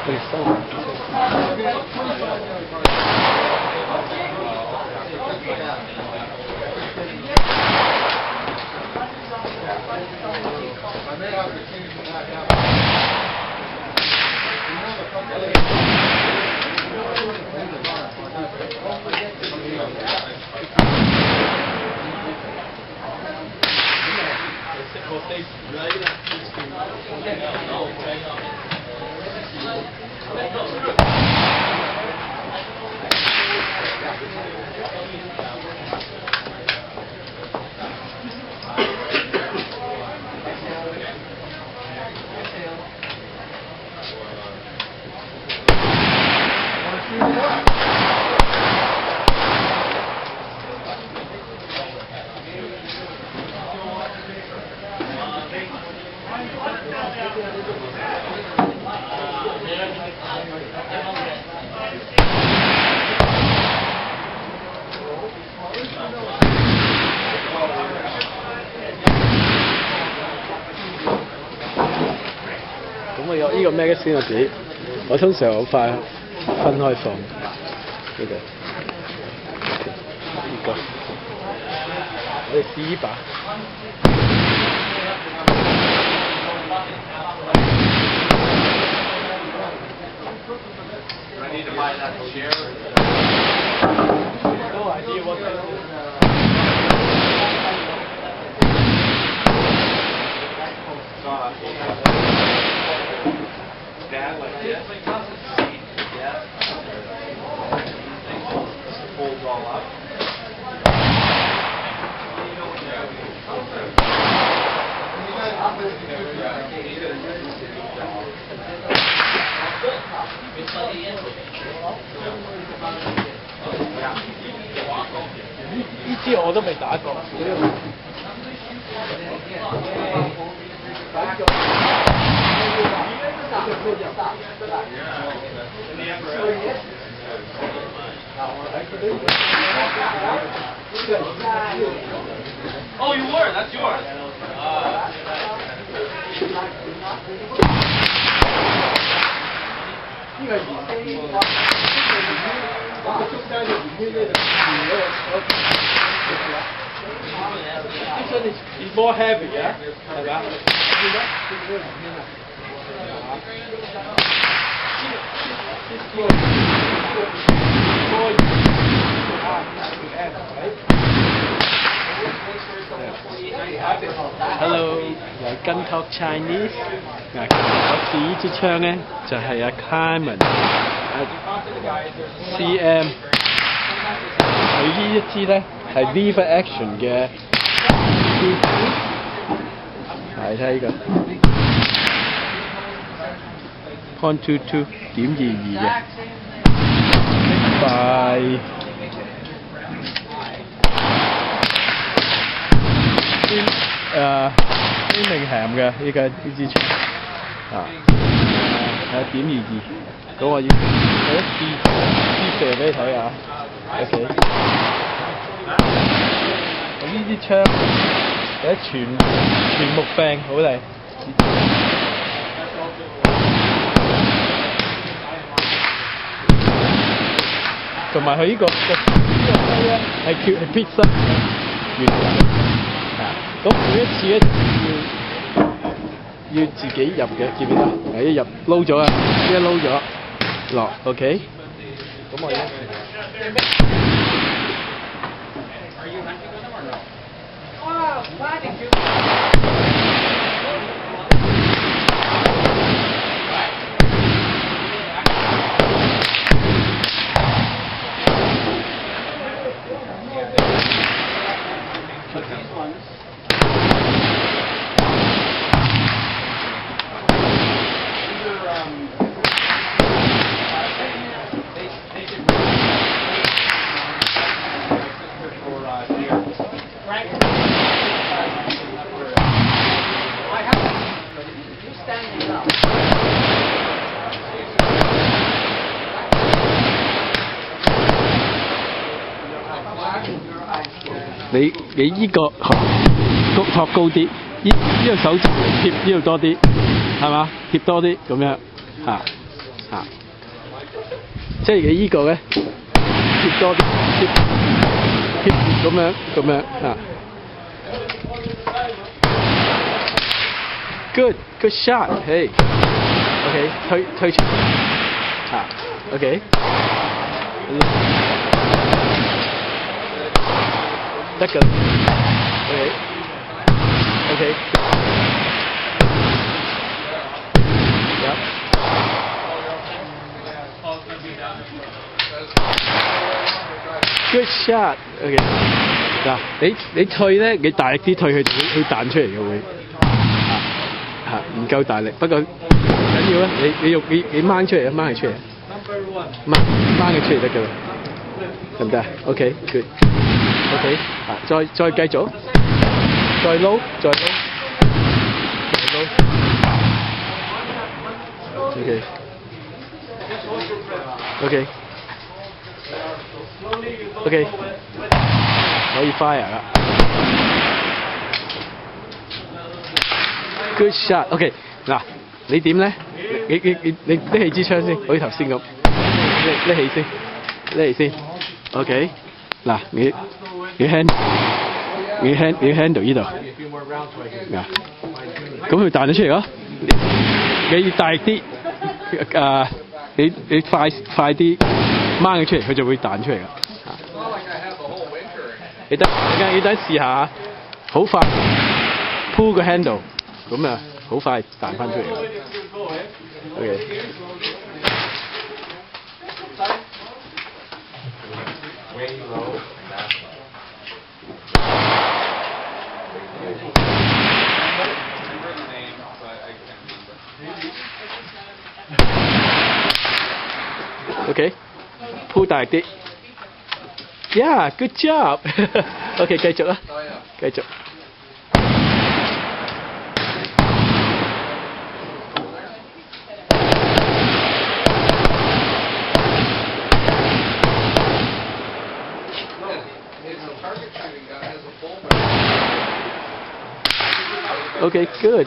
去收。咁我有呢個 magazine 我自己，我通常好快分開放呢個，呢個，我哋試呢把。I need to buy that chair. No idea what that is. Dad, like this? Yeah. Folds all up.呢支我都未打過。Oh, you were. That's yours. This one is more heavy, yeah? 係咪？Hello， 又係GunsTalkChinese。嗱，我試呢支槍咧，就係阿 Carmen CM。佢呢一支咧係 Lever Action 嘅 係睇呢個 .22 .22嘅，快Birmingham 嘅呢支槍啊，.22，咁我要試射俾你睇下 ，OK。咁呢支槍有全木柄，好靚。同埋佢呢個雞咧係pizza 原嚟咁每一次咧要自己入嘅，記唔記得？一入撈咗啊，一撈咗落 ，OK。咁我而家你依個托高啲，呢個手指貼呢度多啲，係嘛？貼多啲咁樣嚇。啊，即係你依個咧貼多啲，貼咁樣啊。Good shot， hey。OK， 推出啊 ，OK， 得㗎 ，OK， Yep. Good shot， OK， 嗱，你退咧，你大力啲退佢會彈出嚟嘅會。唔夠大力，不過唔緊要啊！你掹出嚟啊，掹佢出嚟，掹佢出嚟得㗎啦，得唔得啊 ？OK，good，OK， 啊，再繼續，再撈，OK，可以 fire 啦。Good shot，OK， 嗱，你點咧？你拎起支槍先，好似頭先咁，拎起先 ，OK， 嗱，你 handle 呢度，嗱，咁佢彈咗出嚟咯，你大力啲，你快啲掹佢出嚟，佢就會彈出嚟噶。你等試下，好快 pull 個 handle。咁啊，好快彈翻出嚟。OK。OK， 鋪大啲。Yeah，good job 。OK， 繼續啦，繼續。Okay, good.